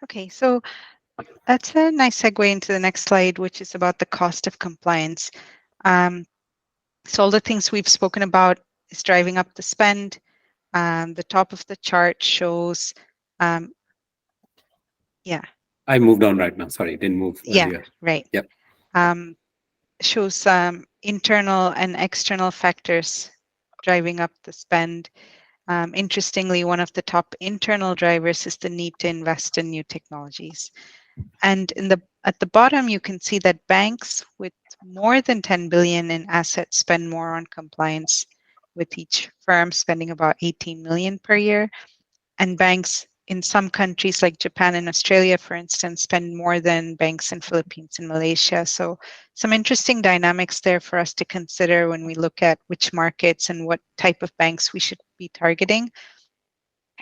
Okay, so that's a nice segue into the next slide, which is about the cost of compliance. So all the things we've spoken about is driving up the spend. The top of the chart shows, yeah. I moved on right now. Sorry, didn't move Yeah, earlier. right. Yep. Shows internal and external factors driving up the spend. Interestingly, one of the top internal drivers is the need to invest in new technologies. And at the bottom, you can see that banks with more than 10 billion in assets spend more on compliance, with each firm spending about 18 million per year. And banks in some countries like Japan and Australia, for instance, spend more than banks in Philippines and Malaysia. So some interesting dynamics there for us to consider when we look at which markets and what type of banks we should be targeting.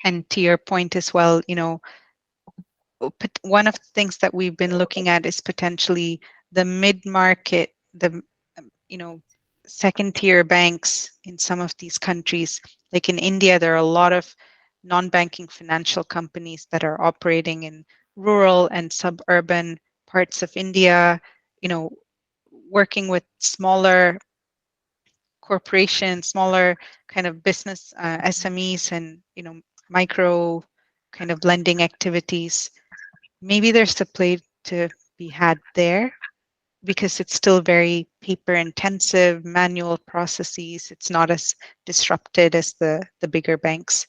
And to your point as well, one of the things that we've been looking at is potentially the mid-market, the second-tier banks in some of these countries. Like in India, there are a lot of non-banking financial companies that are operating in rural and suburban parts of India, working with smaller corporations, smaller kind of business SMEs, and micro kind of lending activities. Maybe there's a play to be had there because it's still very paper intensive, manual processes. It's not as disrupted as the bigger banks.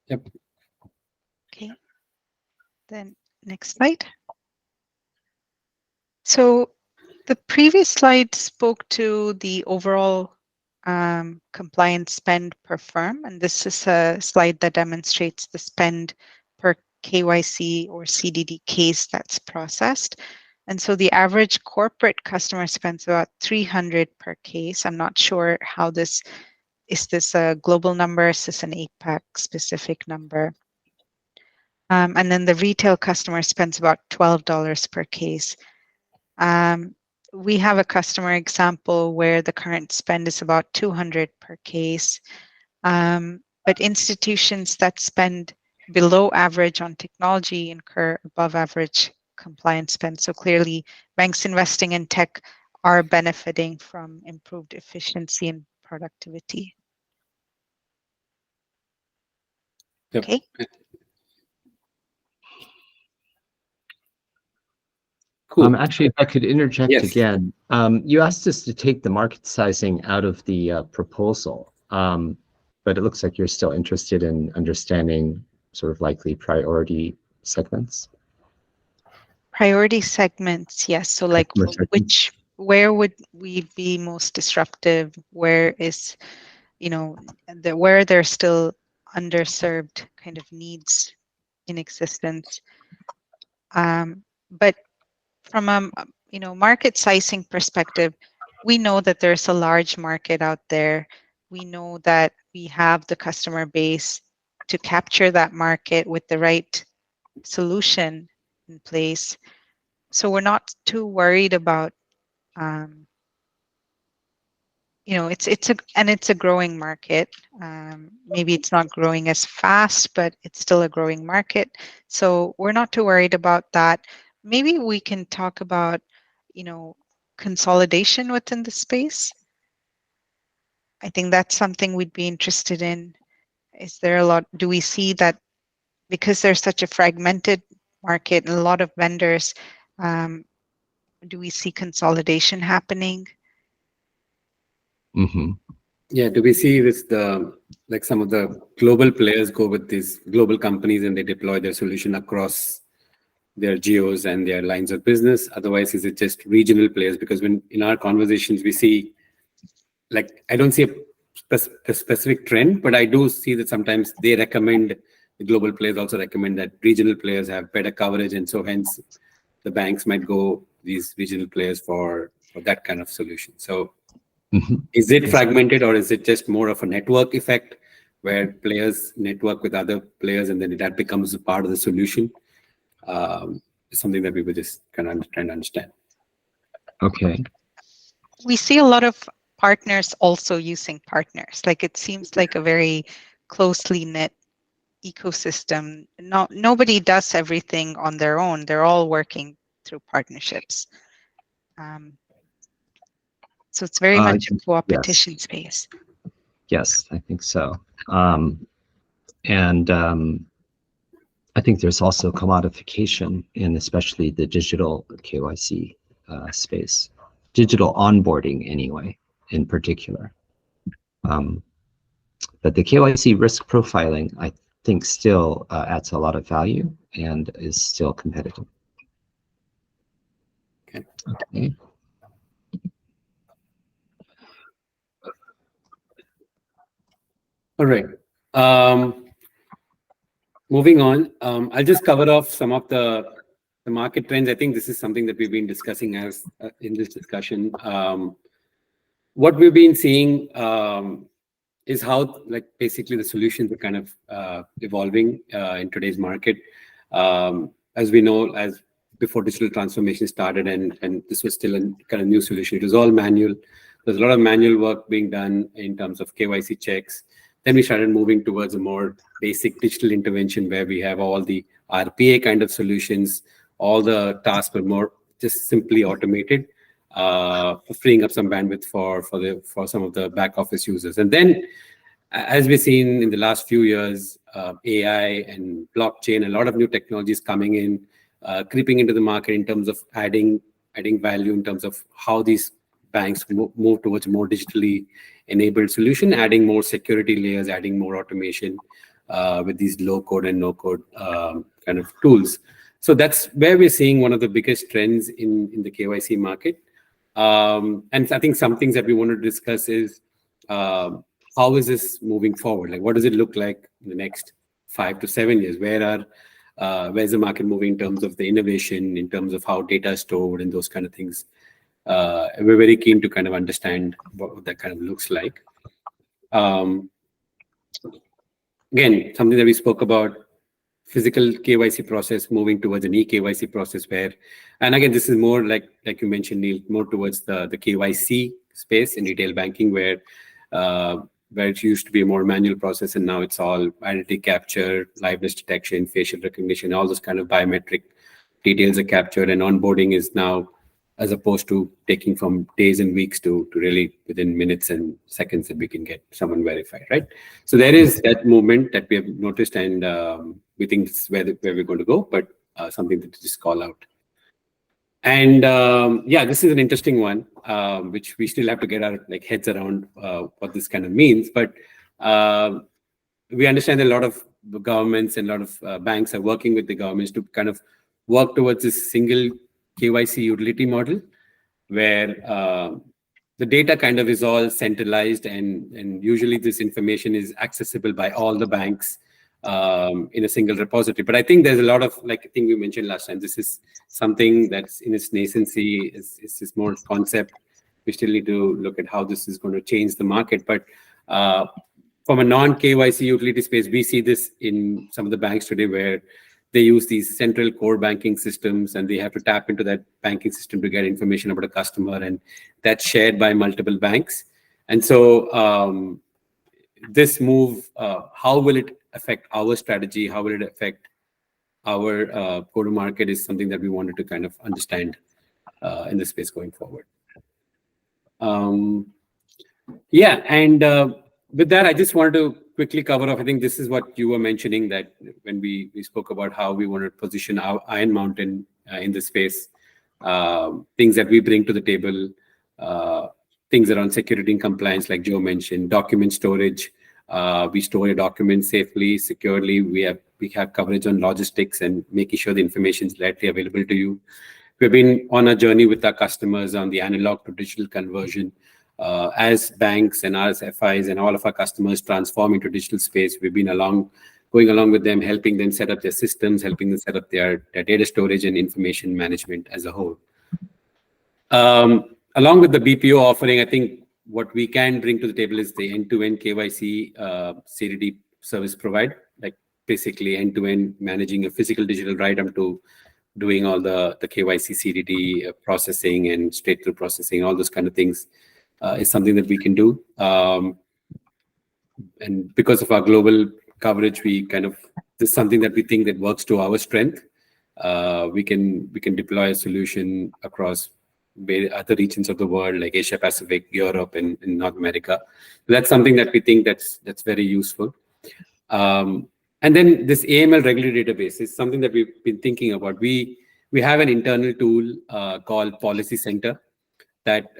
Yep. Okay. Then next slide. So the previous slide spoke to the overall compliance spend per firm, and this is a slide that demonstrates the spend per KYC or CDD case that's processed. And so the average corporate customer spends about 300 per case. I'm not sure how is this a global number? Is this an APAC specific number? And then the retail customer spends about $12 per case. We have a customer example where the current spend is about 200 per case. But institutions that spend below average on technology incur above average compliance spend. So clearly, banks investing in tech are benefiting from improved efficiency and productivity. Yep. Okay. Cool. Actually, if I could interject Yes. again, you asked us to take the market sizing out of the proposal, but it looks like you're still interested in understanding sort of likely priority segments. Priority segments, yes. So like where would we be most disruptive? Where is, where there's still underserved kind of needs in existence. But from a market sizing perspective, we know that there's a large market out there. We know that we have the customer base to capture that market with the right solution in place. So we're not too worried about it's a growing market. Maybe it's not growing as fast, but it's still a growing market. So we're not too worried about that. Maybe we can talk about, consolidation within the space. I think that's something we'd be interested in. Is there do we see that because there's such a fragmented market and a lot of vendors, do we see consolidation happening? Mm-hmm. Yeah, do we see this like some of the global players go with these global companies and they deploy their solution across their geos and their lines of business? Otherwise, is it just regional players? Because when in our conversations we see, like, I don't see a specific trend, but I do see that sometimes they recommend, the global players also recommend that regional players have better coverage, and so hence the banks might go these regional players for that kind of solution. So is it fragmented, or is it just more of a network effect where players network with other players and then that becomes a part of the solution? Something that we were just kind of trying to understand. Okay. We see a lot of partners also using partners. Like it seems like a very closely knit ecosystem. Nobody does everything on their own. They're all working through partnerships. So it's very much a co-opetition space. Yes, I think so. And I think there's also commodification in especially the digital KYC space, digital onboarding anyway, in particular. But the KYC risk profiling, I think, still adds a lot of value and is still competitive. Okay. All right. Moving on, I'll just cover off some of the market trends. I think this is something that we've been discussing as in this discussion. What we've been seeing is how, like, basically the solutions are kind of evolving in today's market. As we know, as before digital transformation started, and this was still a kind of new solution. It was all manual. There's a lot of manual work being done in terms of KYC checks. Then we started moving towards a more basic digital intervention where we have all the RPA kind of solutions. All the tasks were more just simply automated, freeing up some bandwidth for some of the back office users. And then, as we've seen in the last few years, AI and blockchain, a lot of new technologies coming in, creeping into the market in terms of adding value in terms of how these banks move towards more digitally enabled solution, adding more security layers, adding more automation with these low code and no code kind of tools. So that's where we're seeing one of the biggest trends in the KYC market. And I think some things that we want to discuss is how is this moving forward? Like, what does it look like in the next 5 to 7 years? Where's the market moving in terms of the innovation, in terms of how data is stored and those kind of things? We're very keen to kind of understand what that kind of looks like. Again, something that we spoke about, physical KYC process moving towards an eKYC process where, and again, this is more like you mentioned, Neil, more towards the KYC space in retail banking where it used to be a more manual process, and now it's all identity capture, liveness detection, facial recognition, all those kind of biometric details are captured, and onboarding is now, as opposed to taking from days and weeks to really within minutes and seconds that we can get someone verified, right? So there is that movement that we have noticed, and we think it's where we're going to go, but something to just call out. And yeah, this is an interesting one, which we still have to get our heads around what this kind of means. But we understand that a lot of governments and a lot of banks are working with the governments to kind of work towards this single KYC utility model, where the data kind of is all centralized, and usually this information is accessible by all the banks in a single repository. But I think there's a lot of, like I think we mentioned last time, this is something that's in its nascency. It's more concept. We still need to look at how this is going to change the market. But from a non-KYC utility space, we see this in some of the banks today where they use these central core banking systems, and they have to tap into that banking system to get information about a customer, and that's shared by multiple banks. And so this move, how will it affect our strategy? How will it affect our go-to-market is something that we wanted to kind of understand in this space going forward. Yeah, and with that, I just wanted to quickly cover off. I think this is what you were mentioning, that when we spoke about how we want to position our Iron Mountain in this space, things that we bring to the table, things around security and compliance, like Joe mentioned, document storage. We store your documents safely, securely. We have coverage on logistics and making sure the information is readily available to you. We've been on a journey with our customers on the analog to digital conversion. As banks and as FIs and all of our customers transform into digital space, we've been going along with them, helping them set up their systems, helping them set up their data storage and information management as a whole. Along with the BPO offering, I think what we can bring to the table is the end-to-end KYC CDD service provide, like basically end-to-end managing a physical digital right up to doing all the KYC CDD processing and straight-through processing, all those kind of things. Is something that we can do. And because of our global coverage, this is something that we think that works to our strength. We can deploy a solution across other regions of the world, like Asia Pacific, Europe, and North America. That's something that we think that's very useful. And then this AML regulatory database is something that we've been thinking about. We have an internal tool called Policy Center that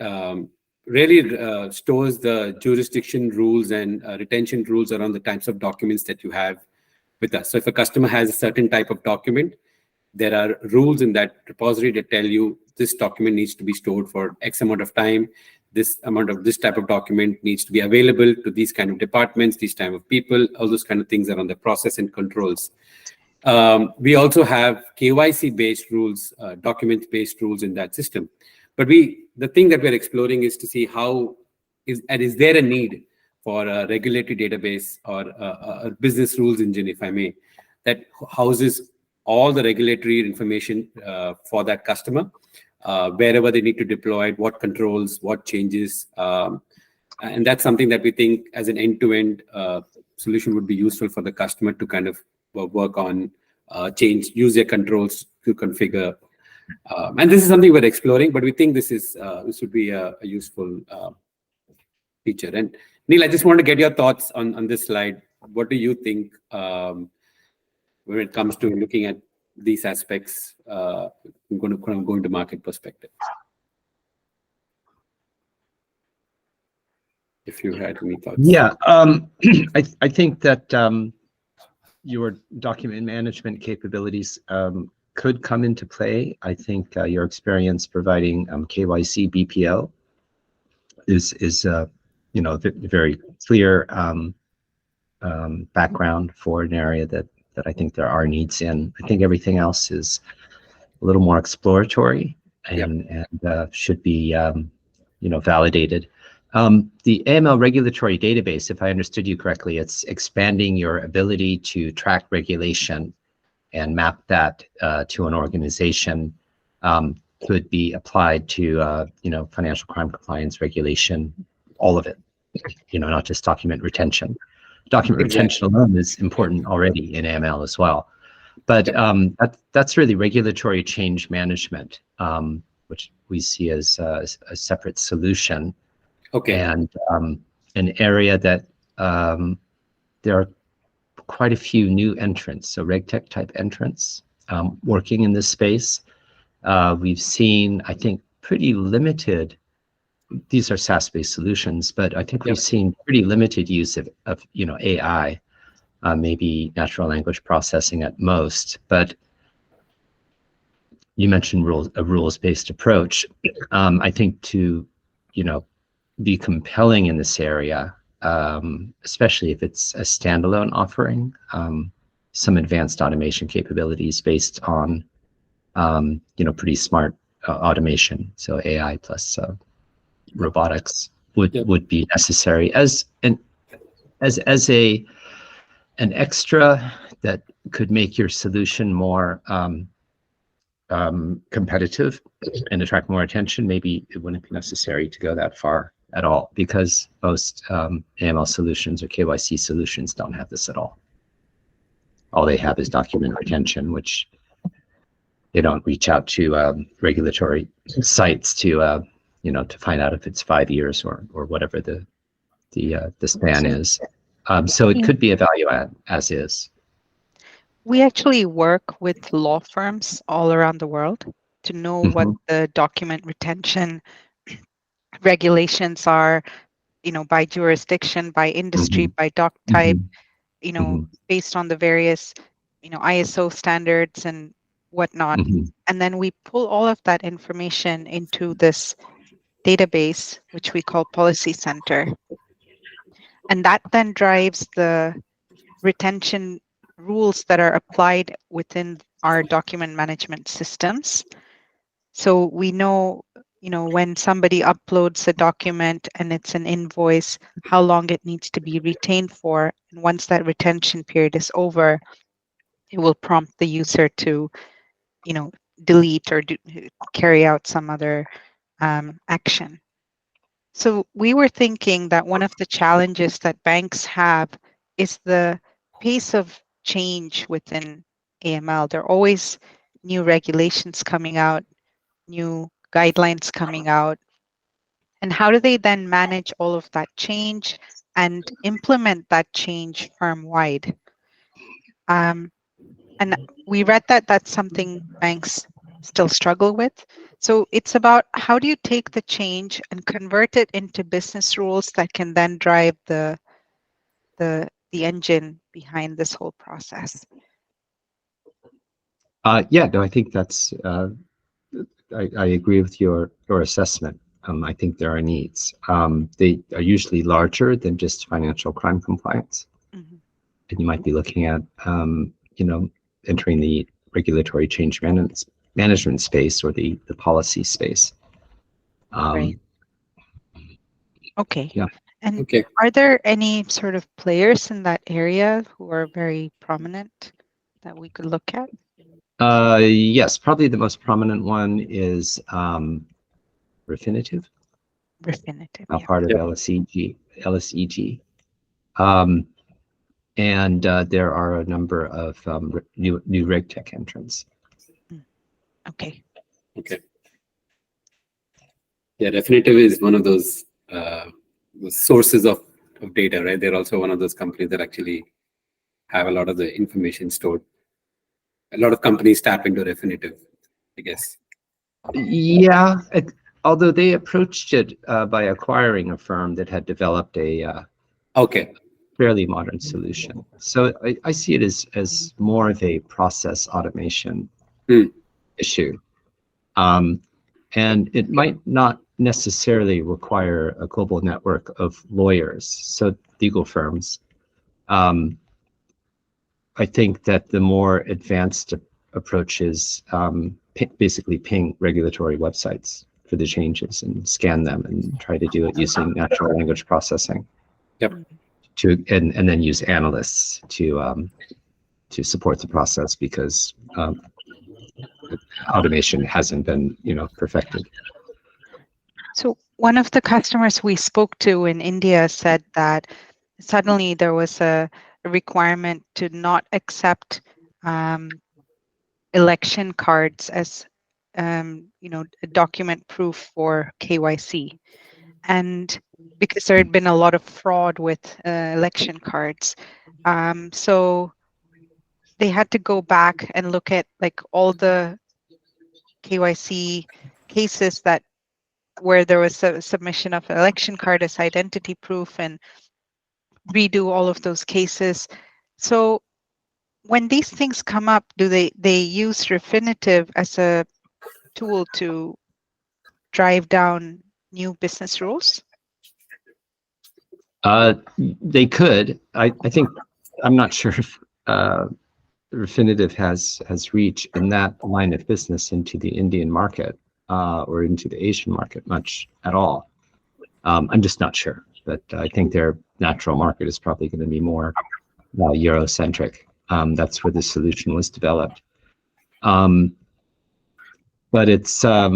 really stores the jurisdiction rules and retention rules around the types of documents that you have with us. So if a customer has a certain type of document, there are rules in that repository that tell you this document needs to be stored for X amount of time. This amount of this type of document needs to be available to these kind of departments, these type of people, all those kind of things around the process and controls. We also have KYC-based rules, document-based rules in that system. But the thing that we're exploring is to see is there a need for a regulatory database or a business rules engine, if I may, that houses all the regulatory information for that customer, wherever they need to deploy it, what controls, what changes. And that's something that we think as an end-to-end solution would be useful for the customer to kind of work on, use their controls to configure. And this is something we're exploring, but we think this would be a useful feature. And Neil, I just want to get your thoughts on this slide. What do you think when it comes to looking at these aspects, going to market perspective? If you had any thoughts. Yeah, I think that your document management capabilities could come into play. I think your experience providing KYC BPO is very clear background for an area that I think there are needs in. I think everything else is a little more exploratory and should be validated. The AML regulatory database, if I understood you correctly, it's expanding your ability to track regulation and map that to an organization. Could be applied to financial crime compliance regulation, all of it, not just document retention. Document retention alone is important already in AML as well. But that's really regulatory change management, which we see as a separate solution. Okay. And an area that there are quite a few new entrants, so RegTech type entrants working in this space. We've seen, I think, pretty limited, these are SaaS-based solutions, but I think we've seen pretty limited use of AI, maybe natural language processing at most. But you mentioned a rules-based approach. I think to be compelling in this area, especially if it's a standalone offering, some advanced automation capabilities based on pretty smart automation, so AI plus robotics would be necessary as an extra that could make your solution more competitive and attract more attention. Maybe it wouldn't be necessary to go that far at all, because most AML solutions or KYC solutions don't have this at all. All they have is document retention, which they don't reach out to regulatory sites to find out if it's 5 years or whatever the span is. So it could be a value add as is. We actually work with law firms all around the world to know what the document retention regulations are, by jurisdiction, by industry, by doc type, based on the various, ISO standards and whatnot. And then we pull all of that information into this database, which we call Policy Center. And that then drives the retention rules that are applied within our document management systems. So we know, when somebody uploads a document and it's an invoice, how long it needs to be retained for. And once that retention period is over, it will prompt the user to, delete or carry out some other action. So we were thinking that one of the challenges that banks have is the pace of change within AML. There are always new regulations coming out, new guidelines coming out. And how do they then manage all of that change and implement that change firm-wide? And we read that that's something banks still struggle with. So it's about how do you take the change and convert it into business rules that can then drive the engine behind this whole process? Yeah, no, I think that's, I agree with your assessment. I think there are needs. They are usually larger than just financial crime compliance. Mm-hmm. And you might be looking at, entering the regulatory change management space or the policy space. Right. Okay. Yeah. And Okay. are there any sort of players in that area who are very prominent that we could look at? Yes, probably the most prominent one is Refinitiv, Refinitiv, now yeah. part of Yep. LSEG. And there are a number of new RegTech entrants. Okay. Okay. Yeah, Refinitiv is one of those sources of data, right? They're also one of those companies that actually have a lot of the information stored. A lot of companies tap into Refinitiv, I guess. Yeah, although they approached it by acquiring a firm that had developed a Okay. fairly modern solution. So I see it as more of a process automation issue. And it might not necessarily require a global network of lawyers, so legal firms. I think that the more advanced approach is basically ping regulatory websites for the changes and scan them and try to do it using natural language processing. Yep. And then use analysts to support the process, because automation hasn't been perfected. So one of the customers we spoke to in India said that suddenly there was a requirement to not accept election cards as a document proof for KYC, and because there had been a lot of fraud with election cards, so they had to go back and look at like all the KYC cases where there was a submission of an election card as identity proof and redo all of those cases. So when these things come up, do they use Refinitiv as a tool to drive down new business rules? They could. I think, I'm not sure if Refinitiv has reach in that line of business into the Indian market or into the Asian market much at all. I'm just not sure, but I think their natural market is probably going to be more Eurocentric. That's where the solution was developed. But it's I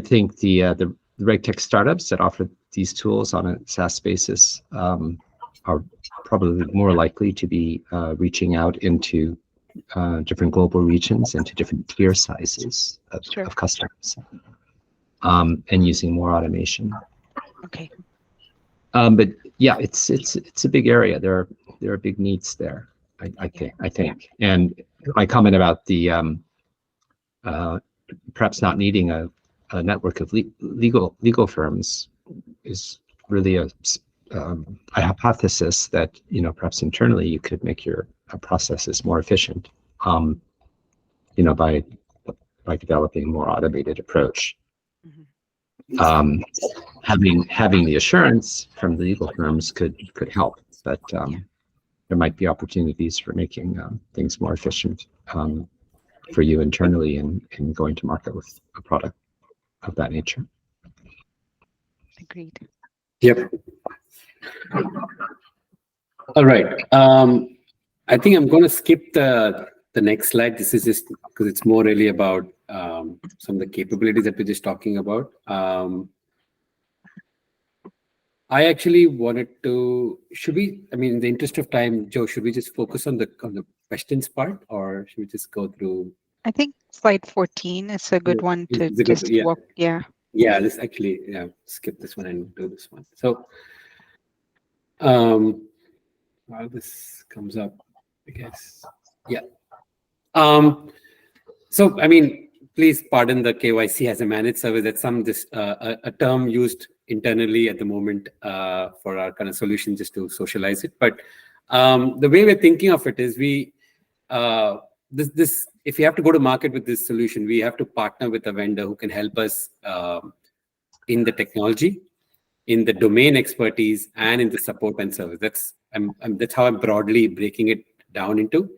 think the RegTech startups that offer these tools on a SaaS basis are probably more likely to be reaching out into different global regions and to different tier sizes of customers, and using more automation. Okay. But yeah, it's a big area. There are big needs there. I think. And my comment about the perhaps not needing a network of legal firms is really a hypothesis that perhaps internally you could make your processes more efficient, by developing a more automated approach. Mm-hmm. Having the assurance from the legal firms could help, but there might be opportunities for making things more efficient for you internally in going to market with a product of that nature. Agreed. Yep. All right. I think I'm going to skip the next slide. This is just because it's more really about some of the capabilities that we're just talking about. I actually wanted to. Should we? I mean, in the interest of time, Joe, should we just focus on the questions part, or should we just go through? I think slide 14 is a good one to Is it good? just Yeah, walk. Yeah. yeah. This actually, yeah. Skip this one and do this one. So, while this comes up, I guess. Yeah. So, I mean, please pardon the KYC as a managed service. That's a term used internally at the moment for our kind of solution, just to socialize it. But the way we're thinking of it is this if you have to go to market with this solution, we have to partner with a vendor who can help us in the technology, in the domain expertise, and in the support and service. That's how I'm broadly breaking it down into.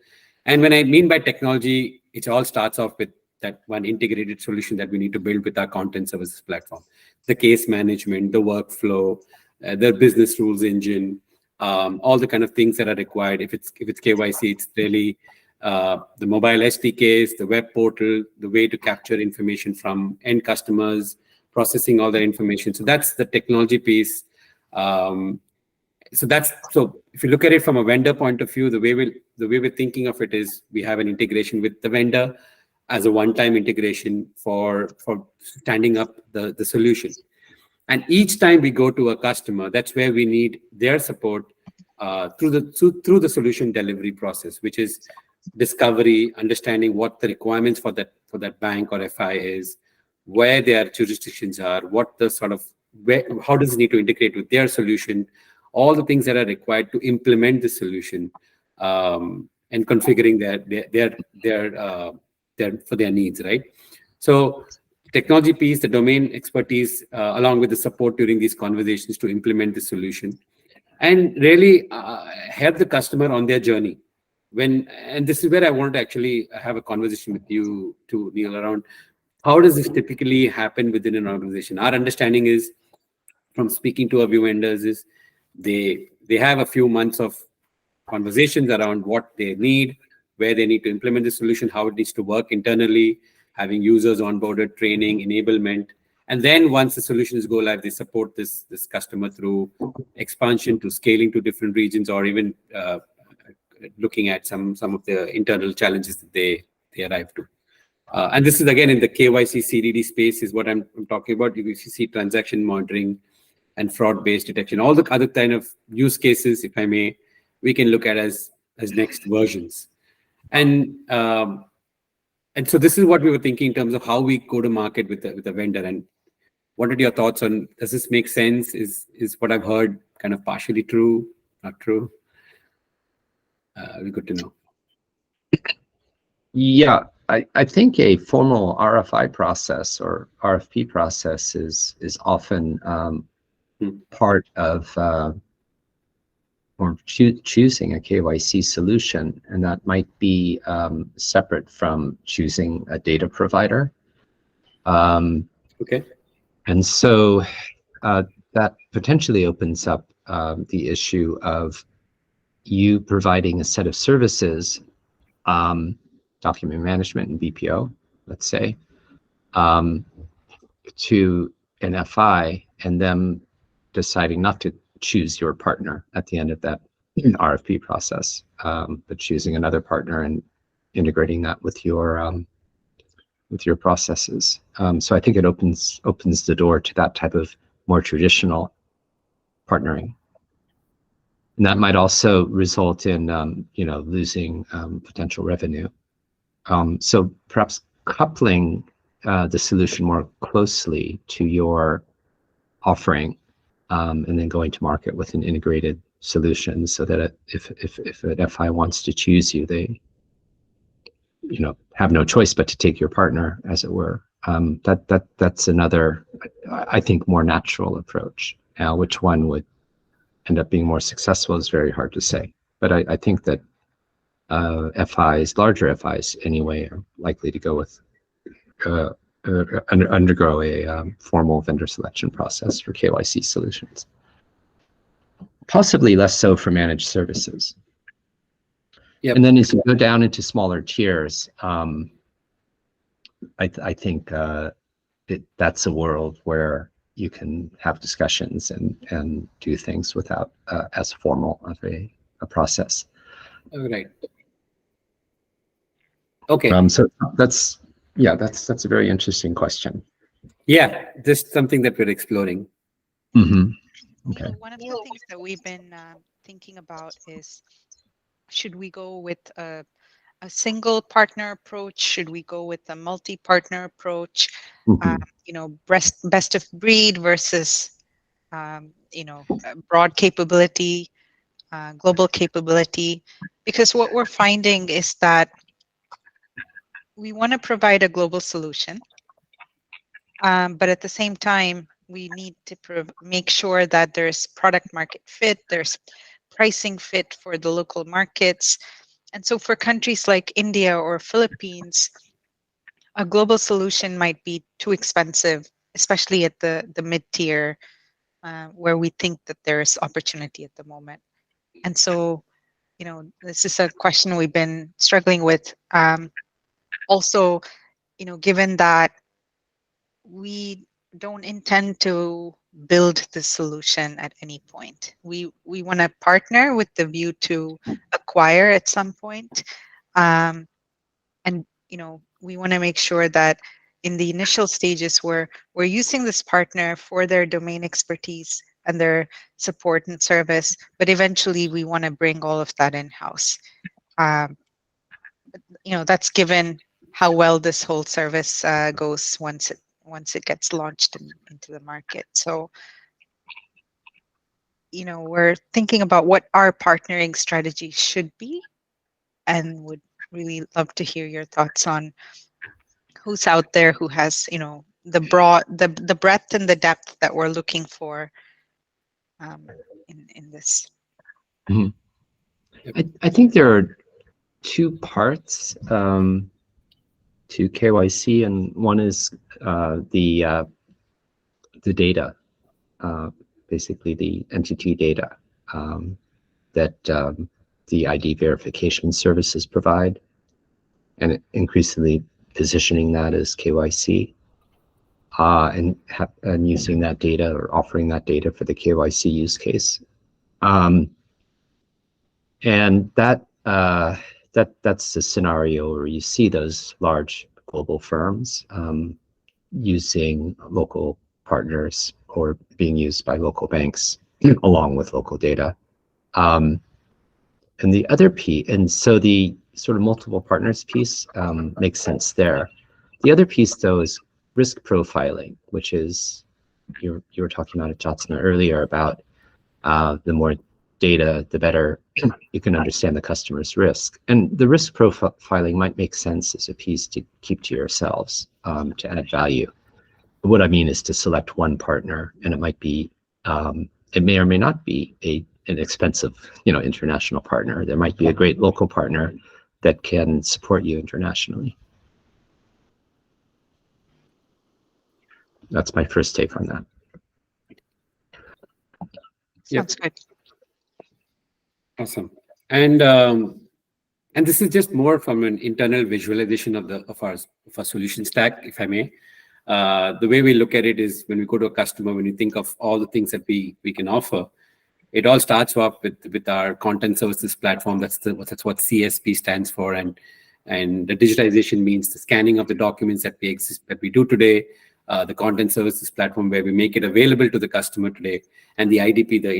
And when I mean by technology, it all starts off with that one integrated solution that we need to build with our content services platform, the case management, the workflow, the business rules engine, all the kind of things that are required. If it's KYC, it's really the mobile SDKs, the web portal, the way to capture information from end customers, processing all that information. So that's the technology piece. So if you look at it from a vendor point of view, the way we're thinking of it is we have an integration with the vendor as a one-time integration for standing up the solution. And each time we go to a customer, that's where we need their support through the solution delivery process, which is discovery, understanding what the requirements for that bank or FI is, where their jurisdictions are, what the sort of how does it need to integrate with their solution, all the things that are required to implement the solution, and configuring their for their needs, right? So technology piece, the domain expertise, along with the support during these conversations to implement the solution, and really help the customer on their journey. And this is where I wanted to actually have a conversation with you too, Neil, around how does this typically happen within an organization. Our understanding is, from speaking to a few vendors, is they have a few months of conversations around what they need, where they need to implement the solution, how it needs to work internally, having users onboarded, training, enablement. And then once the solutions go live, they support this customer through expansion, to scaling to different regions, or even looking at some of the internal challenges that they arrive to. And this is again in the KYC CDD space is what I'm talking about. You see transaction monitoring and fraud-based detection, all the other kind of use cases, if I may, we can look at as next versions. And so this is what we were thinking in terms of how we go to market with the vendor. And what are your thoughts on, does this make sense? Is what I've heard kind of partially true, not true? It'd be good to know. Yeah, I think a formal RFI process or RFP process is often part of or choosing a KYC solution, and that might be separate from choosing a data provider. Okay. And so that potentially opens up the issue of you providing a set of services, document management and BPO, let's say, to an FI, and them deciding not to choose your partner at the end of that RFP process, but choosing another partner and integrating that with your processes. So I think it opens the door to that type of more traditional partnering, and that might also result in losing potential revenue. So perhaps coupling the solution more closely to your offering, and then going to market with an integrated solution, so that if an FI wants to choose you, they have no choice but to take your partner, as it were. That's another, I think, more natural approach. Now, which one would end up being more successful is very hard to say. But I think that FIs, larger FIs anyway, are likely to go with undergo a formal vendor selection process for KYC solutions. Possibly less so for managed services. Yep. And then as you go down into smaller tiers, I think that's a world where you can have discussions and do things without as formal of a process. All right. Okay. So that's a very interesting question. Yeah, just something that we're exploring. Okay. One of the things that we've been thinking about is, should we go with a single partner approach? Should we go with a multi-partner approach? Best of breed versus, broad capability, global capability. Because what we're finding is that we want to provide a global solution, but at the same time, we need to make sure that there's product market fit, there's pricing fit for the local markets. And so for countries like India or Philippines, a global solution might be too expensive, especially at the mid-tier, where we think that there's opportunity at the moment. And so, this is a question we've been struggling with. Also, given that we don't intend to build the solution at any point. We want to partner with the view to acquire at some point. And, we want to make sure that in the initial stages we're using this partner for their domain expertise and their support and service, but eventually we want to bring all of that in-house. That's given how well this whole service goes once it gets launched into the market. So, we're thinking about what our partnering strategy should be, and would really love to hear your thoughts on who's out there who has, the breadth and the depth that we're looking for in this. I think there are two parts to KYC, and one is the data, basically the entity data that the ID verification services provide, and increasingly positioning that as KYC, and using that data or offering that data for the KYC use case. And that's the scenario where you see those large global firms using local partners or being used by local banks along with local data. And the other piece, and so the sort of multiple partners piece makes sense there. The other piece, though, is risk profiling, which is, you were talking about it, Jyotsna, earlier, about the more data, the better you can understand the customer's risk. And the risk profiling might make sense as a piece to keep to yourselves to add value. But what I mean is to select one partner, and it might be, it may or may not be an expensive, international partner. There might be a great local partner that can support you internationally. That's my first take on that. Sounds good. Awesome. And this is just more from an internal visualization of our solution stack, if I may. The way we look at it is, when we go to a customer, when you think of all the things that we can offer, it all starts off with our content services platform. That's what CSP stands for, and the digitization means the scanning of the documents that we do today, the content services platform where we make it available to the customer today, and the IDP, the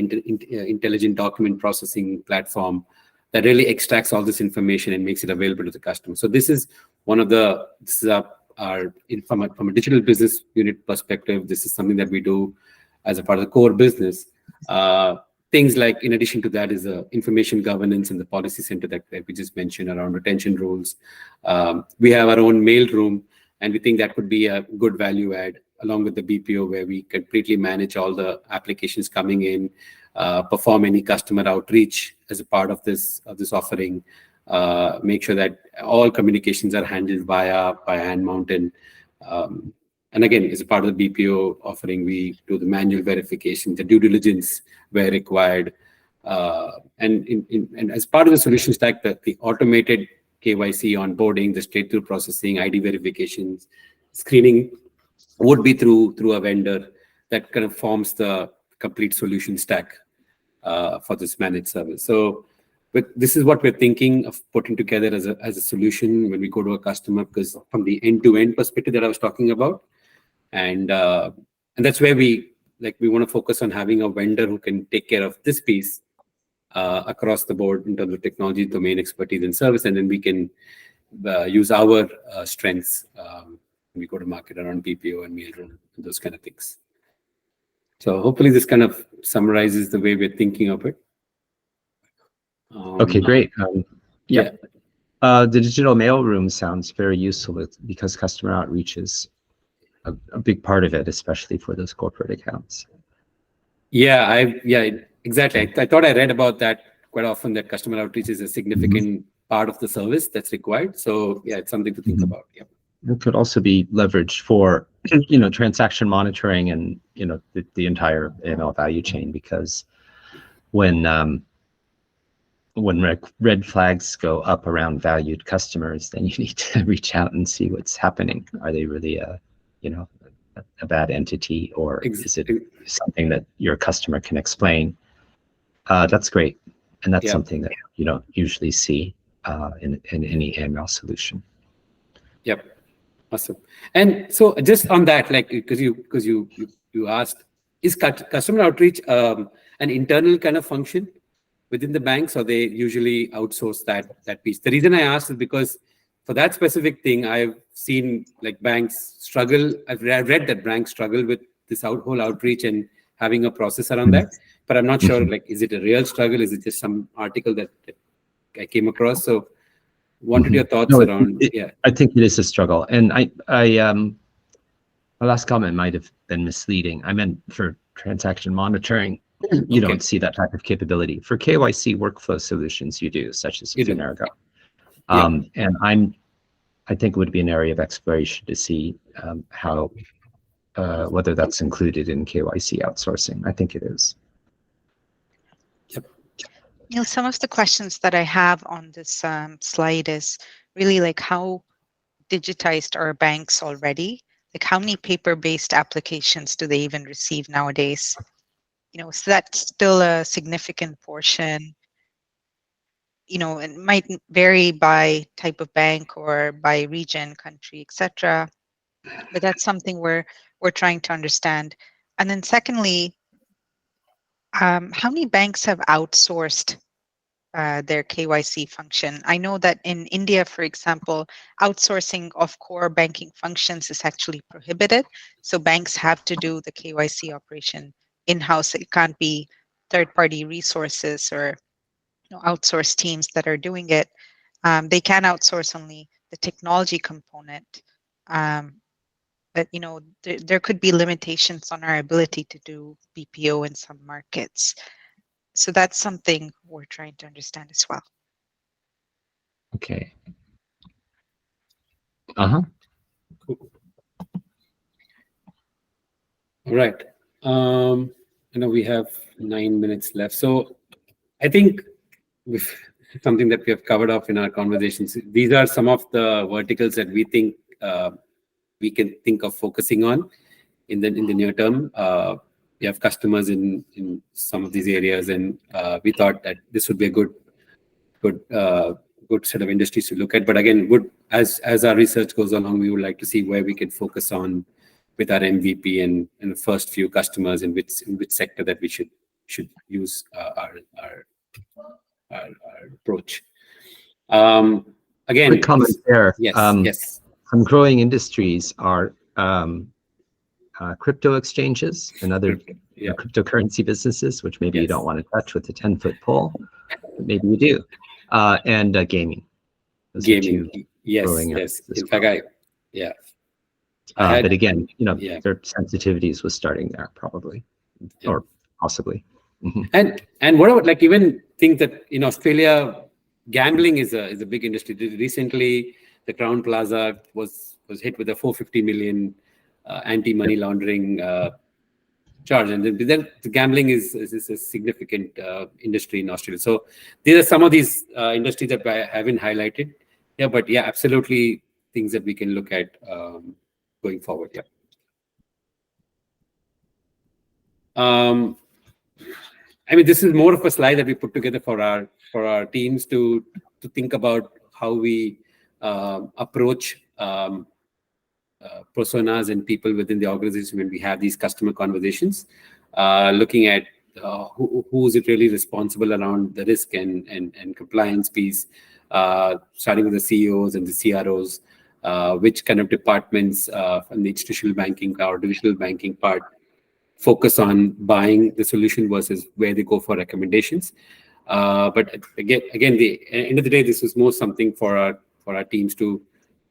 intelligent document processing platform, that really extracts all this information and makes it available to the customer. So this is from a digital business unit perspective, this is something that we do as a part of the core business. Things like, in addition to that, is the information governance and the policy center that we just mentioned around retention rules. We have our own mail room, and we think that could be a good value add, along with the BPO, where we completely manage all the applications coming in, perform any customer outreach as a part of this offering, make sure that all communications are handled via hand mountain. And again, as a part of the BPO offering, we do the manual verification, the due diligence where required. And as part of the solution stack, the automated KYC onboarding, the straight-through processing, ID verifications, screening would be through a vendor. that kind of forms the complete solution stack for this managed service. So, but this is what we're thinking of putting together as a solution when we go to a customer, because from the end-to-end perspective that I was talking about, and that's where we want to focus on having a vendor who can take care of this piece across the board in terms of technology, domain expertise, and service, and then we can use our strengths when we go to market around BPO and mailroom and those kind of things. So hopefully this kind of summarizes the way we're thinking of it. Okay, great. Yeah. The digital mailroom sounds very useful because customer outreach is a big part of it, especially for those corporate accounts. Yeah, exactly. I thought I read about that quite often, that customer outreach is a significant part of the service that's required. So yeah, it's something to think about. Yeah. It could also be leveraged for, transaction monitoring and, the entire AML value chain, because when red flags go up around valued customers, then you need to reach out and see what's happening. Are they really a bad entity, or is it something that your customer can explain? That's great. And that's something that you don't usually see in any AML solution. Yep. Awesome. And so just on that, because you asked, is customer outreach an internal kind of function within the banks, or they usually outsource that piece? The reason I asked is because for that specific thing, I've seen banks struggle. I've read that banks struggle with this whole outreach and having a process around that. But I'm not sure, is it a real struggle? Is it just some article that I came across? So wanted your thoughts around. I think it is a struggle. And my last comment might have been misleading. I meant for transaction monitoring, you don't see that type of capability. For KYC workflow solutions, you do, such as Finergo. And I think it would be an area of exploration to see how whether that's included in KYC outsourcing. I think it is. Neil, some of the questions that I have on this slide is really how digitized are banks already? How many paper-based applications do they even receive nowadays? So that's still a significant portion. It might vary by type of bank or by region, country, etc. But that's something we're trying to understand. And then secondly, how many banks have outsourced their KYC function? I know that in India, for example, outsourcing of core banking functions is actually prohibited. So banks have to do the KYC operation in-house. It can't be third-party resources or outsource teams that are doing it. They can outsource only the technology component. But there could be limitations on our ability to do BPO in some markets. So that's something we're trying to understand as well. Okay. All right. I know we have 9 minutes left. So I think something that we have covered off in our conversations. These are some of the verticals that we think we can think of focusing on in the near term. We have customers in some of these areas, and we thought that this would be a good set of industries to look at. But again, as our research goes along, we would like to see where we can focus on with our MVP and the first few customers in which sector that we should use our approach. Again, quick comment there. Yes. Some growing industries are crypto exchanges and other cryptocurrency businesses, which maybe you don't want to touch with a 10-foot pole, but maybe you do. And gaming. Those gaming, yes. In fact, but again, their sensitivities was starting there probably, or possibly. And what about even think that in Australia, gambling is a big industry. Recently, the Crown Plaza was hit with a 450 million anti-money laundering charge, and then the gambling is a significant industry in Australia. So these are some of these industries that I haven't highlighted. But absolutely things that we can look at going forward. I mean, this is more of a slide that we put together for our teams to think about how we approach personas and people within the organization when we have these customer conversations, looking at who is it really responsible around the risk and compliance piece, starting with the CEOs and the CROs, which kind of departments from the institutional banking or digital banking part focus on buying the solution versus where they go for recommendations. But again, the end of the day, this is more something for our teams to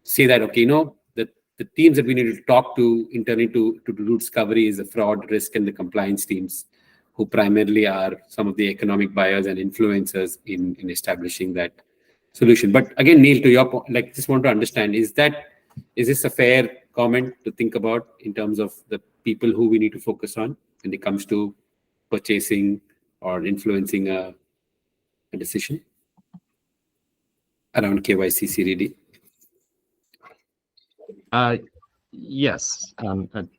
say that, okay, the teams that we need to talk to internally to do discovery is the fraud, risk, and the compliance teams, who primarily are some of the economic buyers and influencers in establishing that solution. But again, Neil, to your point, just want to understand, is this a fair comment to think about in terms of the people who we need to focus on when it comes to purchasing or influencing a decision around KYC CDD? Yes.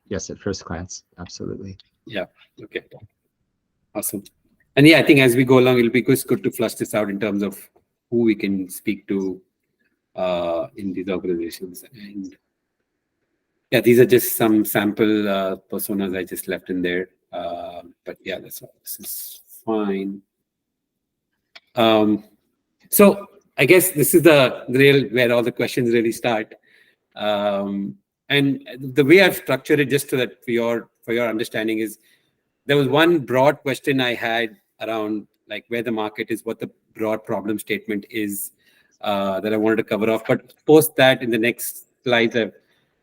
Yes, at first glance, absolutely. Yeah. Okay. Awesome. And yeah, I think as we go along, it'll be good to flush this out in terms of who we can speak to in these organizations. And yeah, these are just some sample personas I just left in there. But yeah, that's all. This is fine. So I guess this is the real where all the questions really start. And the way I've structured it, just so that for your understanding, is there was one broad question I had around where the market is, what the broad problem statement is that I wanted to cover off. But post that, in the next slides,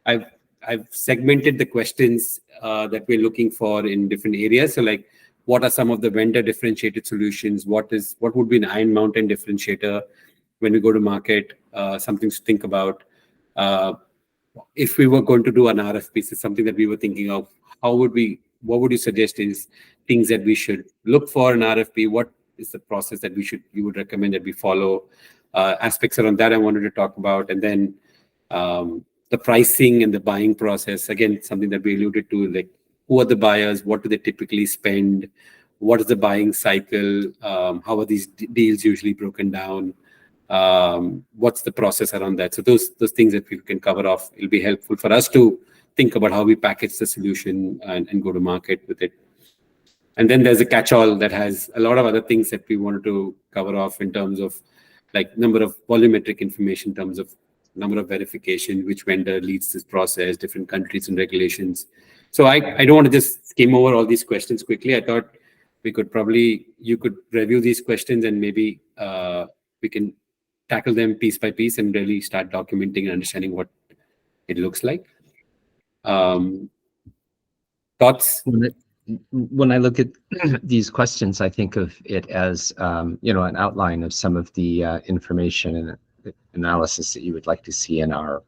I've segmented the questions that we're looking for in different areas. So what are some of the vendor differentiated solutions? What would be an Iron Mountain differentiator when we go to market? Something to think about. If we were going to do an RFP, this is something that we were thinking of. What would you suggest is things that we should look for in RFP? What is the process that you would recommend that we follow? Aspects around that I wanted to talk about. And then the pricing and the buying process, again, something that we alluded to, who are the buyers? What do they typically spend? What is the buying cycle? How are these deals usually broken down? What's the process around that? So those things that we can cover off, it'll be helpful for us to think about how we package the solution and go to market with it. And then there's a catch-all that has a lot of other things that we wanted to cover off in terms of number of volumetric information, in terms of number of verification, which vendor leads this process, different countries and regulations. So I don't want to just skim over all these questions quickly. I thought you could review these questions and maybe we can tackle them piece by piece and really start documenting and understanding what it looks like. Thoughts? When I look at these questions, I think of it as an outline of some of the information and analysis that you would like to see in our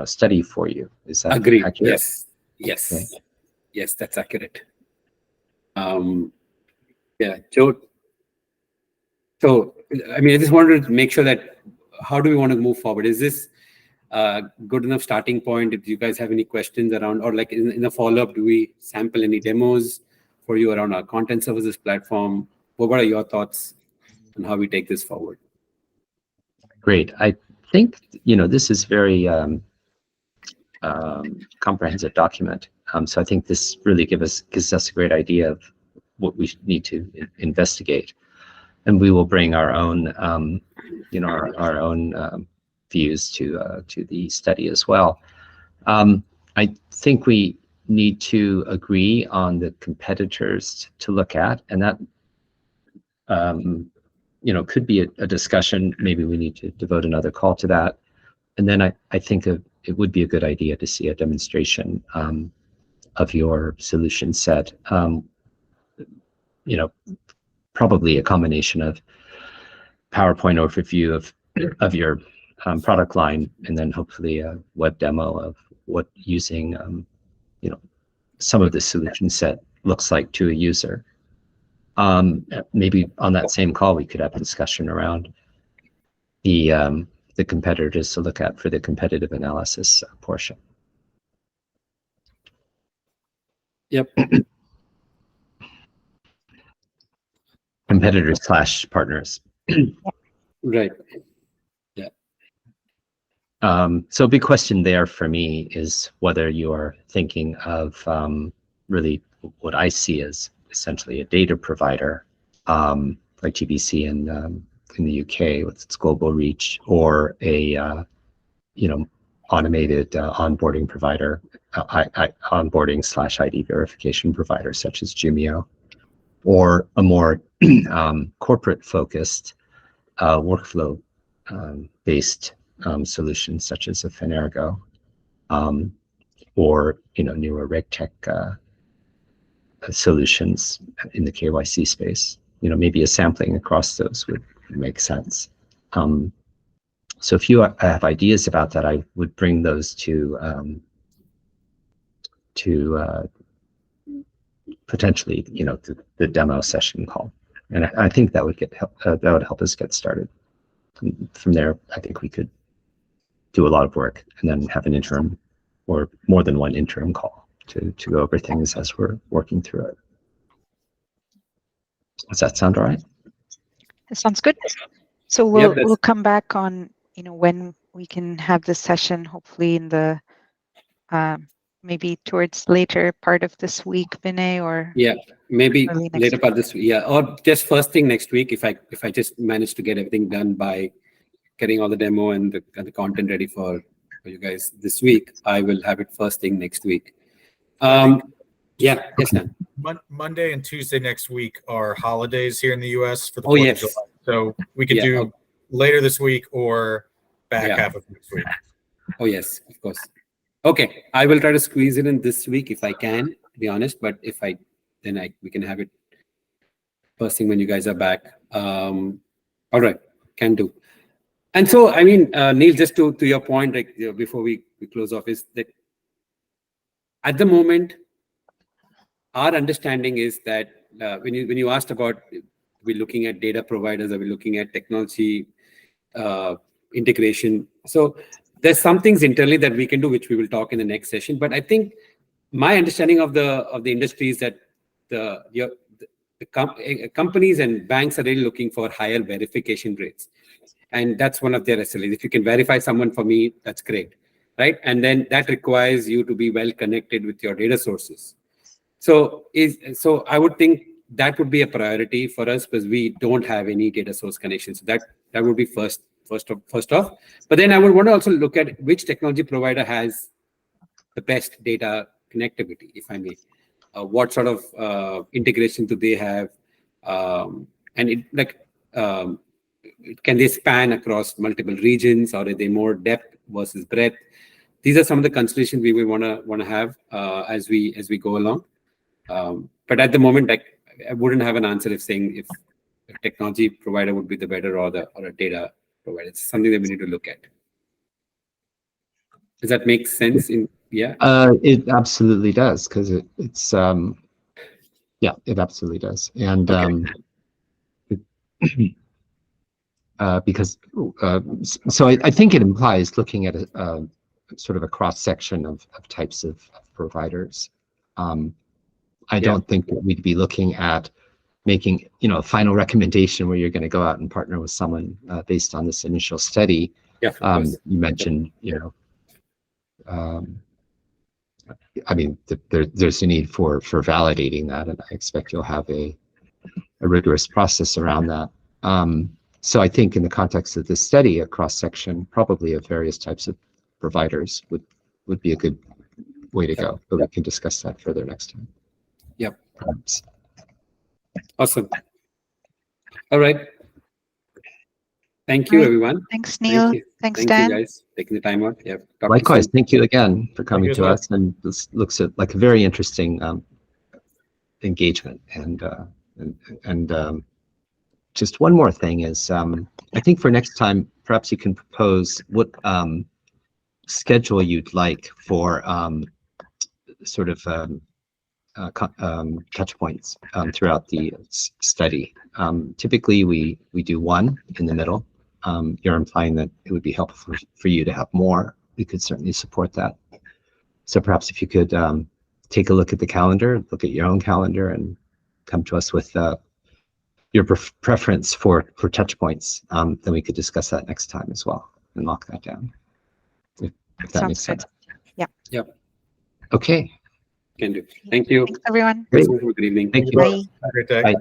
study for you. Is that agreed? Accurate? Yes. Okay. Yes, that's accurate. Yeah, Joe. So I mean, I just wanted to make sure that how do we want to move forward? Is this good enough starting point? If you guys have any questions around, or in a follow-up, do we sample any demos for you around our content services platform? What are your thoughts on how we take this forward? Great. I think this is very comprehensive document. So I think this really gives us a great idea of what we need to investigate, and we will bring our own our own views to the study as well. I think we need to agree on the competitors to look at, and that could be a discussion. Maybe we need to devote another call to that. And then I think it would be a good idea to see a demonstration of your solution set. Probably a combination of PowerPoint overview of your product line, and then hopefully a web demo of what using some of the solution set looks like to a user. Maybe on that same call we could have a discussion around the competitors to look at for the competitive analysis portion. Yep. competitors slash partners. Right. So a big question there for me is whether you are thinking of really what I see as essentially a data provider, like GBC in the UK with its global reach, or a automated onboarding provider, onboarding slash ID verification provider such as Jumio, or a more corporate focused workflow based solutions such as a Finergo, or newer RegTech solutions in the KYC space. Maybe a sampling across those would make sense. So if you have ideas about that, I would bring those to potentially the demo session call, and I think that would help us get started. From there, I think we could do a lot of work and then have an interim or more than one interim call to go over things as we're working through it. Does that sound all right? That sounds good. So we'll come back on when we can have this session, hopefully in the maybe towards later part of this week, Vinay, or maybe later part of this week, or just first thing next week if I just manage to get everything done by getting all the demo and the content ready for you guys this week. I will have it first thing next week. Yes, Dan. Monday and Tuesday next week are holidays here in the US for the 4th of July. So we could do later this week or back half of next week. Oh yes, of course. Okay, I will try to squeeze it in this week if I can, to be honest. But if we can have it first thing when you guys are back. All right, can do. And so, I mean, Neil, just to your point, like before we close off, is that at the moment, our understanding is that when you asked about we're looking at data providers, or we're looking at technology integration. So there's some things internally that we can do, which we will talk in the next session. But I think my understanding of the industry is that the companies and banks are really looking for higher verification rates. And that's one of their SLAs. If you can verify someone for me, that's great, right? And then that requires you to be well connected with your data sources. So I would think that would be a priority for us because we don't have any data source connections. So that would be first off. But then I would want to also look at which technology provider has the best data connectivity, if I may. What sort of integration do they have? And can they span across multiple regions, or are they more depth versus breadth? These are some of the considerations we will want to have as we go along. But at the moment, I wouldn't have an answer if a technology provider would be the better or a data provider. It's something that we need to look at. Does that make sense? It absolutely does, because it's it absolutely does, and because so I think it implies looking at a sort of a cross section of types of providers. I don't think that we'd be looking at making a final recommendation where you're going to go out and partner with someone based on this initial study. You mentioned I mean, there's a need for validating that, and I expect you'll have a rigorous process around that. So I think in the context of this study, a cross section probably of various types of providers would be a good way to go, but we can discuss that further next time. Yep. Perhaps. Awesome. All right. Thank you, everyone. Thanks, Neil. Thanks, Dan. Thank you, guys, taking the time out. Yeah. Likewise. Thank you again for coming to us. And this looks at like a very interesting engagement. And just one more thing is, I think for next time, perhaps you can propose what schedule you'd like for sort of touch points throughout the study. Typically, we do one in the middle. You're implying that it would be helpful for you to have more. We could certainly support that. So perhaps if you could take a look at the calendar, look at your own calendar, and come to us with your preference for touch points, then we could discuss that next time as well and lock that down. If that makes sense. Yeah. Yep. Okay. Can do. Thank you. Thanks, everyone. Great. Good evening. Thank you. Bye. Have a great day. Bye.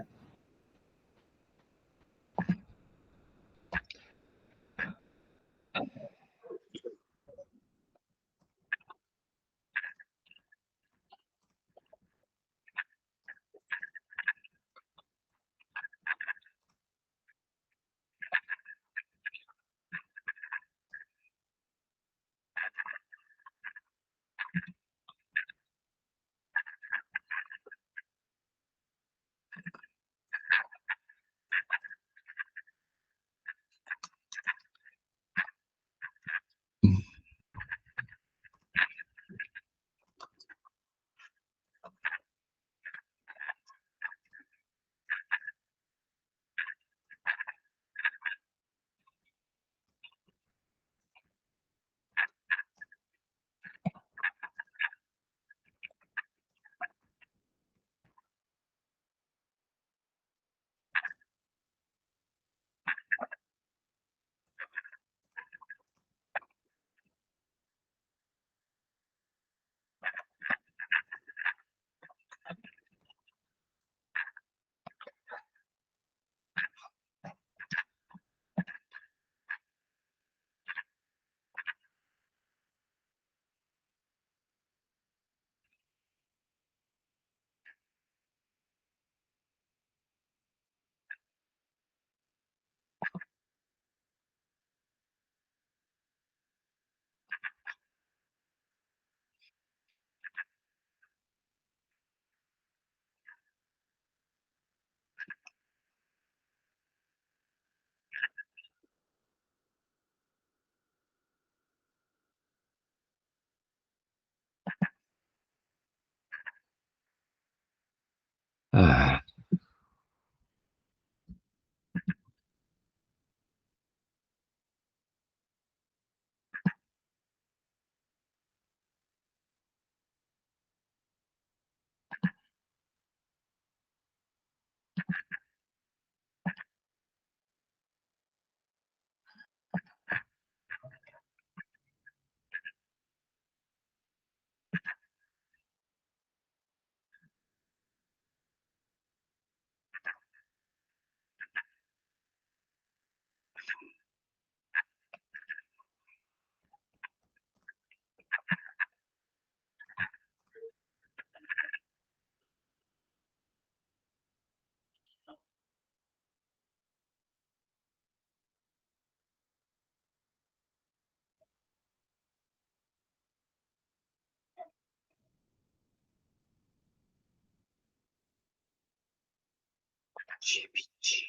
GPT.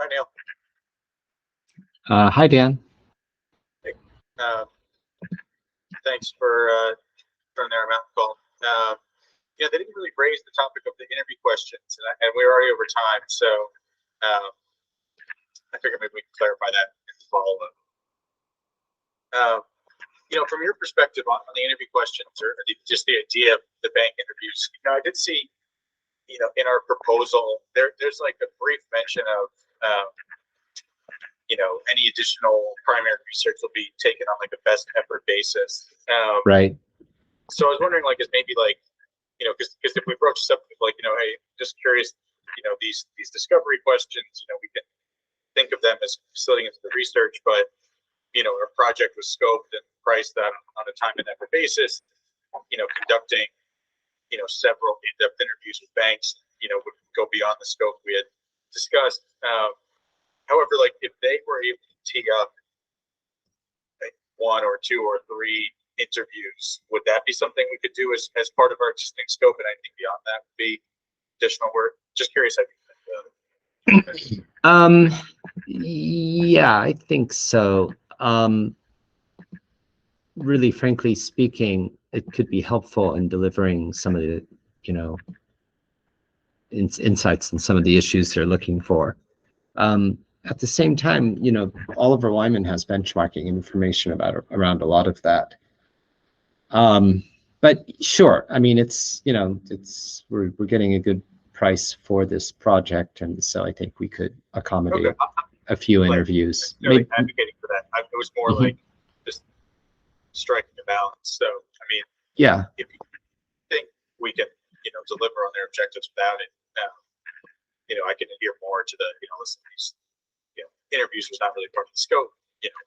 Hi, Neil. Hi, Dan. Thanks for turning their amount call. Yeah, they didn't really raise the topic of the interview questions, and we're already over time, so I figured maybe we can clarify that in the follow-up. From your perspective on the interview questions, or just the idea of the bank interviews, I did see, in our proposal, there's like a brief mention of, any additional primary research will be taken on like a best effort basis. Right. So I was wondering, like, is maybe like, because if we broach something like, hey, just curious, these discovery questions, we can think of them as facilitating into the research, but our project was scoped and priced on a time and effort basis. Conducting, several in-depth interviews with banks, would go beyond the scope we had discussed. However, like if they were able to tee up like 1 or 2 or 3 interviews, would that be something we could do as part of our existing scope? And I think beyond that would be additional work. Just curious how you think about it. Yeah, I think so. Really, frankly speaking, it could be helpful in delivering some of the, you know, insights and some of the issues they're looking for. At the same time, you know, Oliver Wyman has benchmarking information about around a lot of that. But sure, I mean, it's, you know, it's we're getting a good price for this project, and so I think we could accommodate a few interviews. Really advocating for that. It was more Mhm. like just striking a balance. So, I mean, Yeah, if you think we can, you know, deliver on their objectives without it, you know, I can adhere more to the, you know, listen, these, you know, interviews was not really part of the scope, you know,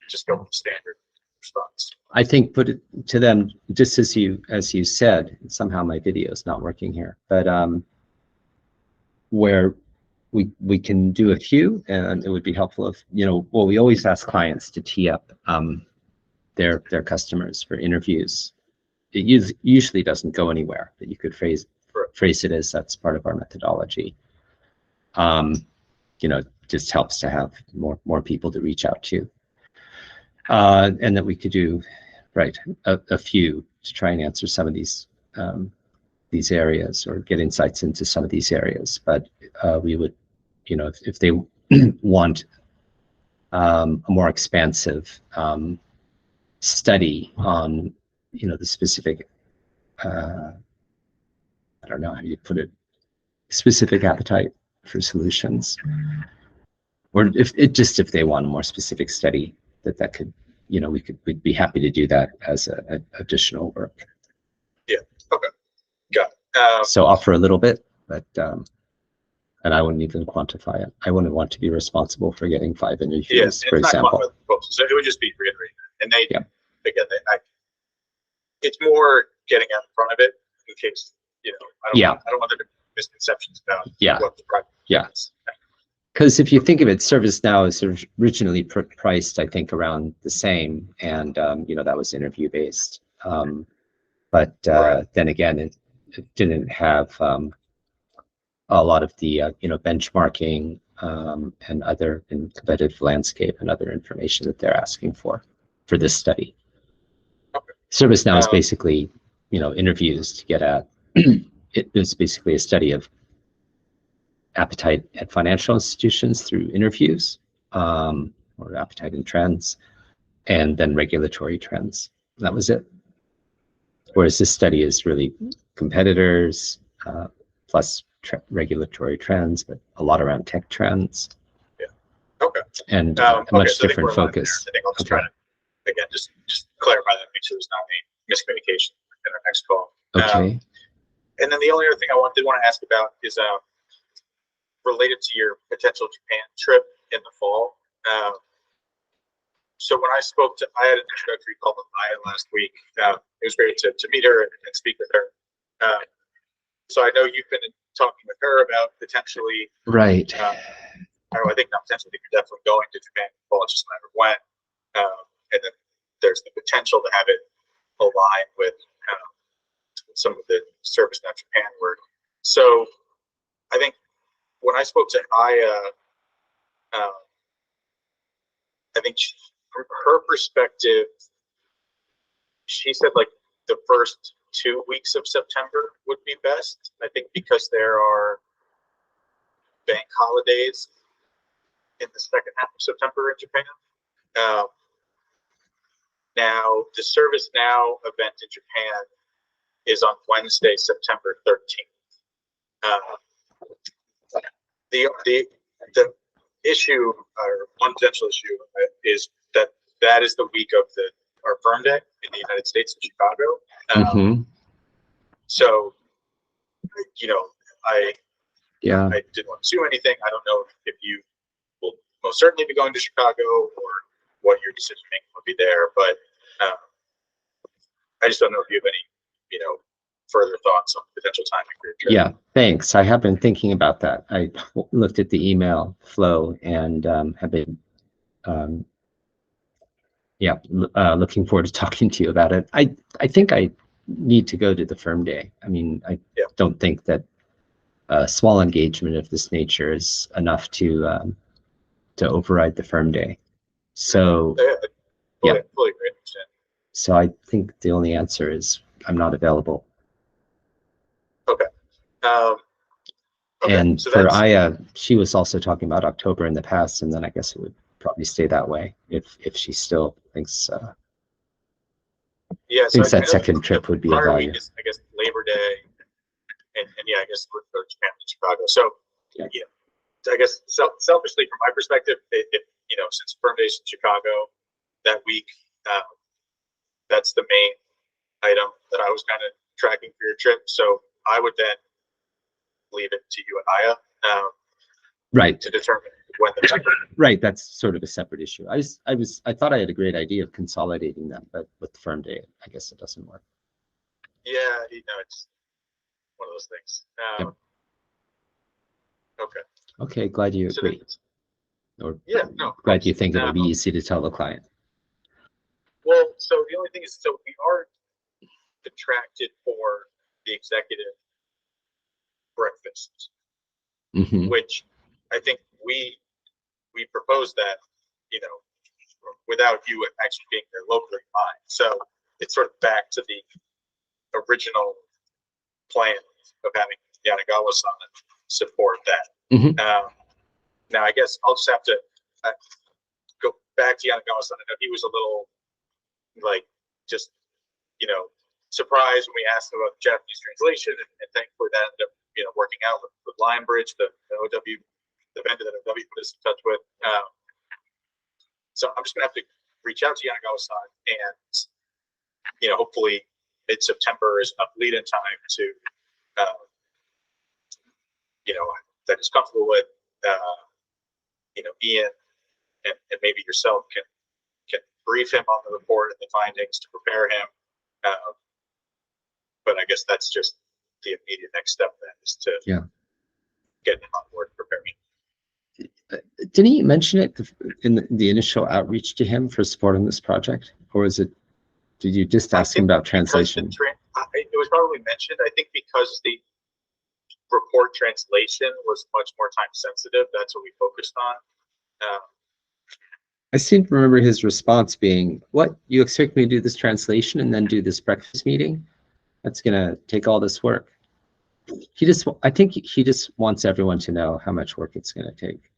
just go with the standard response. I think put it to them, just as you said, somehow my video is not working here, but where we can do a few, and it would be helpful if, you know, well, we always ask clients to tee up their customers for interviews. It usually doesn't go anywhere, but you could phrase it as that's part of our methodology. You know, just helps to have more people to reach out to, and that we could do a few to try and answer some of these areas or get insights into some of these areas. But we would, you know, if they want a more expansive study on, you know, the specific, I don't know how you put it, specific appetite for solutions, or if they want a more specific study, that could, you know, we'd be happy to do that as a additional work. Yeah. Okay. Got it. So offer a little bit, but and I wouldn't even quantify it. I wouldn't want to be responsible for getting 5 interviews, for example. So it would just be reiterating, and they, again, it's more getting out in front of it in case, you know, I don't want there to be misconceptions about what the project is. Because if you think of it, ServiceNow is originally priced, I think, around the same, and you know, that was interview based. But then again, it didn't have a lot of the you know, benchmarking and other competitive landscape and other information that they're asking for this study. ServiceNow is basically, you know, interviews to get at. It is basically a study of appetite at financial institutions through interviews, or appetite and trends, and then regulatory trends. That was it. Whereas this study is really competitors plus regulatory trends, but a lot around tech trends. Yeah. Okay. And a much so different focus. I think I'll just try to, again, just clarify that, make sure there's not any miscommunication in our next call. Okay. And then the only other thing I did want to ask about is related to your potential Japan trip in the fall. So when I had an introductory call with Maya last week. It was great to meet her and speak with her. So I know you've been talking with her about potentially. Right. I think not potentially, you're definitely going to Japan in the fall, it's just a matter of when. And then there's the potential to have it align with some of the ServiceNow Japan work. So I think when I spoke to Aya, I think from her perspective, she said like the first 2 weeks of September would be best. I think because there are bank holidays in the second half of September in Japan. Now, the ServiceNow event in Japan is on Wednesday, September 13th. The issue, or one potential issue, is that is the week of our firm day in the United States in Chicago. So, you know, I didn't want to do anything. I don't know if you will most certainly be going to Chicago or what your decision making will be there, but I just don't know if you have any, you know, further thoughts on potential timing for your trip. Yeah, thanks. I have been thinking about that. I looked at the email flow and have been, looking forward to talking to you about it. I think I need to go to the firm day. I mean, I don't think that a small engagement of this nature is enough to override the firm day. So Fully agree. so I think the only answer is I'm not available. Okay. Okay, And so for that's, Aya, she was also talking about October in the past, and then I guess it would probably stay that way if she still thinks yeah. So thinks I that know second trip would be of prior value. week is, I guess, Labor Day, and yeah, I guess we're Japan and Chicago. So Yeah. I guess selfishly, from my perspective, if since firm days in Chicago that week, that's the main item that I was kind of tracking for your trip. So I would then leave it to you and Aya Right. to determine when the Right. That's sort of a separate issue. I thought I had a great idea of consolidating them, but with the firm day, I guess it doesn't work. Yeah, it's one of those things. Yep. Okay. Okay. Glad you So agree. Or yeah, no. glad you think it'll be easy to tell the client. Well, so the only thing is, so we are contracted for the executive breakfast, Mhm. which I think we proposed that, without you actually being there locally in mind. So it's sort of back to the original plan of having Yanagawa-san support that. Mhm. Now, I guess I'll just have to go back to Yanagawa-san. I know he was a little, just, surprised when we asked him about the Japanese translation, and thankfully that ended up, working out with Lionbridge, the OW, the vendor that OW put us in touch with. So I'm just gonna have to reach out to Yanagawa-san, and hopefully mid-September is enough lead-in time to, that he's comfortable with. Ian and maybe yourself can brief him on the report and the findings to prepare him. But I guess that's just the immediate next step then, is to get him on board and prepare me. Didn't you mention it in the initial outreach to him for supporting this project, or did you just ask him about translation? It was probably mentioned. I think because the report translation was much more time sensitive, that's what we focused on. I seem to remember his response being, "What, you expect me to do this translation and then do this breakfast meeting? That's gonna take all this work." I think he just wants everyone to know how much work it's gonna take.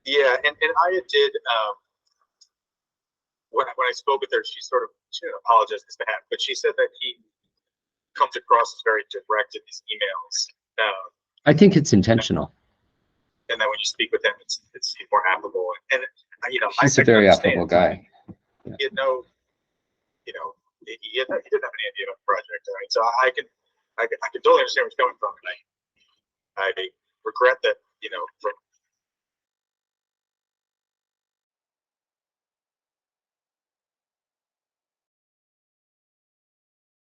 Yeah, and Aya did, when I spoke with her, she didn't apologize on his behalf, but she said that he comes across as very direct in his emails. I think it's intentional. And then when you speak with him, it's more affable. And He's a very affable guy. Yeah. He had no, he didn't have any idea about the project. Right? So I can totally understand where he's coming from. And I regret that, from